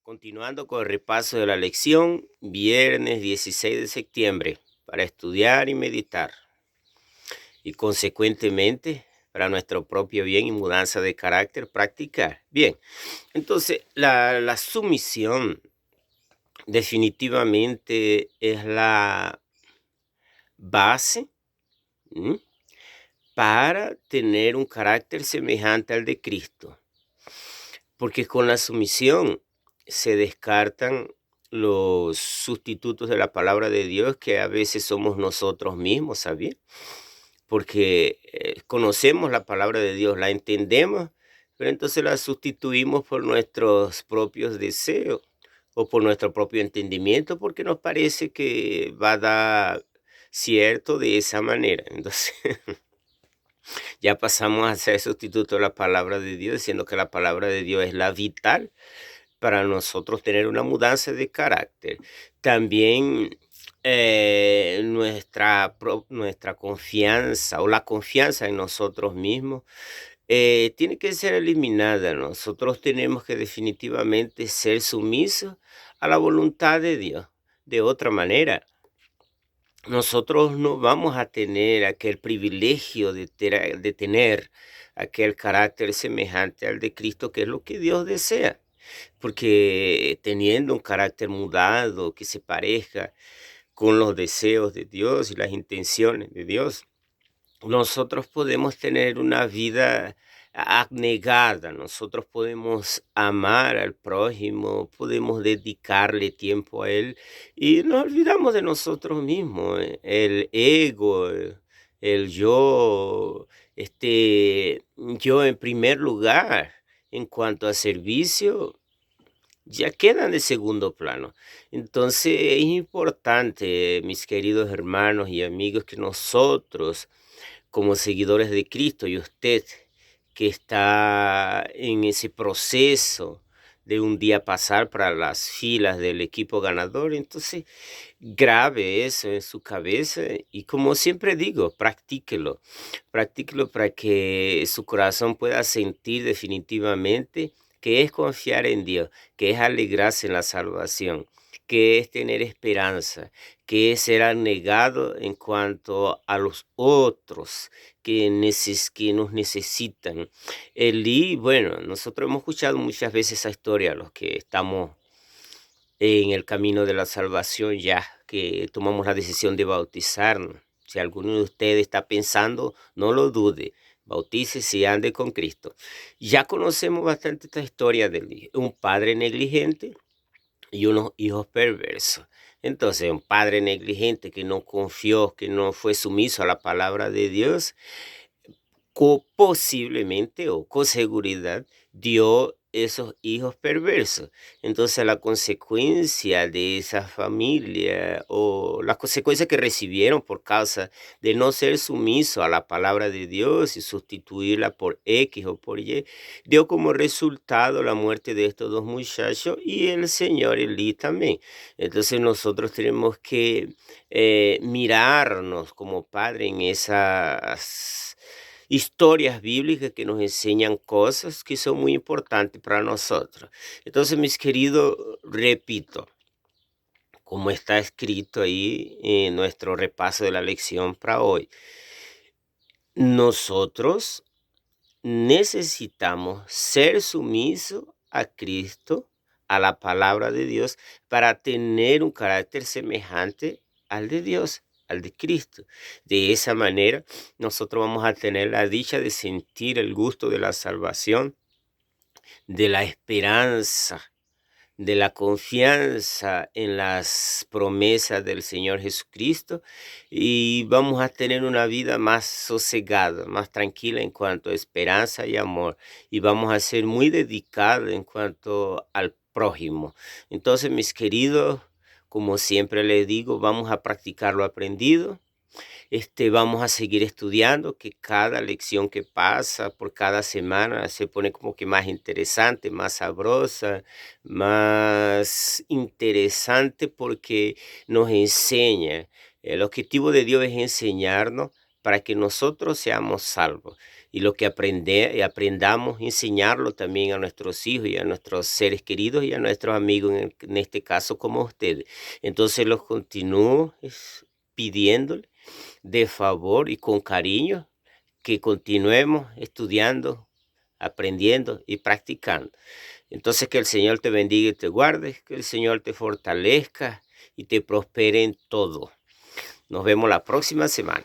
Continuando con el repaso de la lección, viernes 16 de septiembre, para estudiar y meditar, y consecuentemente, para nuestro propio bien y mudanza de carácter, practicar. Bien, entonces la sumisión definitivamente es la base, ¿m?, para tener un carácter semejante al de Cristo. Porque con la sumisión se descartan los sustitutos de la palabra de Dios, que a veces somos nosotros mismos, ¿sabía? Porque conocemos la palabra de Dios, la entendemos, pero entonces la sustituimos por nuestros propios deseos o por nuestro propio entendimiento, porque nos parece que va a dar cierto de esa manera. Entonces, ya pasamos a ser sustituto de la palabra de Dios, diciendo que la palabra de Dios es la vital para nosotros tener una mudanza de carácter. También nuestra confianza o la confianza en nosotros mismos tiene que ser eliminada. Nosotros tenemos que definitivamente ser sumisos a la voluntad de Dios. De otra manera, nosotros no vamos a tener aquel privilegio de tener aquel carácter semejante al de Cristo, que es lo que Dios desea. Porque teniendo un carácter mudado que se parezca con los deseos de Dios y las intenciones de Dios, nosotros podemos tener una vida abnegada, nosotros podemos amar al prójimo, podemos dedicarle tiempo a él y nos olvidamos de nosotros mismos, el ego, el yo, yo en primer lugar, en cuanto a servicio, ya quedan de segundo plano. Entonces es importante, mis queridos hermanos y amigos, que nosotros, como seguidores de Cristo, y usted que está en ese proceso de un día pasar para las filas del equipo ganador, entonces grabe eso en su cabeza y, como siempre digo, practíquelo para que su corazón pueda sentir definitivamente que es confiar en Dios, que es alegrarse en la salvación, que es tener esperanza, que es ser abnegado en cuanto a los otros que nos necesitan. Y bueno, nosotros hemos escuchado muchas veces esa historia, los que estamos en el camino de la salvación, ya que tomamos la decisión de bautizarnos. Si alguno de ustedes está pensando, no lo dude, bautícese y ande con Cristo. Ya conocemos bastante esta historia de un padre negligente y unos hijos perversos. Entonces, un padre negligente que no confió, que no fue sumiso a la palabra de Dios, posiblemente o con seguridad dio esos hijos perversos. Entonces la consecuencia de esa familia o las consecuencias que recibieron por causa de no ser sumiso a la palabra de Dios y sustituirla por X o por Y, dio como resultado la muerte de estos dos muchachos y el señor Elí también. Entonces nosotros tenemos que mirarnos como padre en esas historias bíblicas que nos enseñan cosas que son muy importantes para nosotros. Entonces, mis queridos, repito, como está escrito ahí en nuestro repaso de la lección para hoy, nosotros necesitamos ser sumisos a Cristo, a la palabra de Dios, para tener un carácter semejante al de Dios, al de Cristo. De esa manera, nosotros vamos a tener la dicha de sentir el gusto de la salvación, de la esperanza, de la confianza en las promesas del Señor Jesucristo, y vamos a tener una vida más sosegada, más tranquila en cuanto a esperanza y amor, y vamos a ser muy dedicados en cuanto al prójimo. Entonces, mis queridos, como siempre les digo, vamos a practicar lo aprendido. Vamos a seguir estudiando, que cada lección que pasa por cada semana se pone como que más interesante, más sabrosa, más interesante, porque nos enseña. El objetivo de Dios es enseñarnos para que nosotros seamos salvos. y lo que aprendamos, enseñarlo también a nuestros hijos y a nuestros seres queridos y a nuestros amigos, en este caso como ustedes. Entonces los continúo pidiéndole de favor y con cariño que continuemos estudiando, aprendiendo y practicando. Entonces que el Señor te bendiga y te guarde, que el Señor te fortalezca y te prospere en todo. Nos vemos la próxima semana.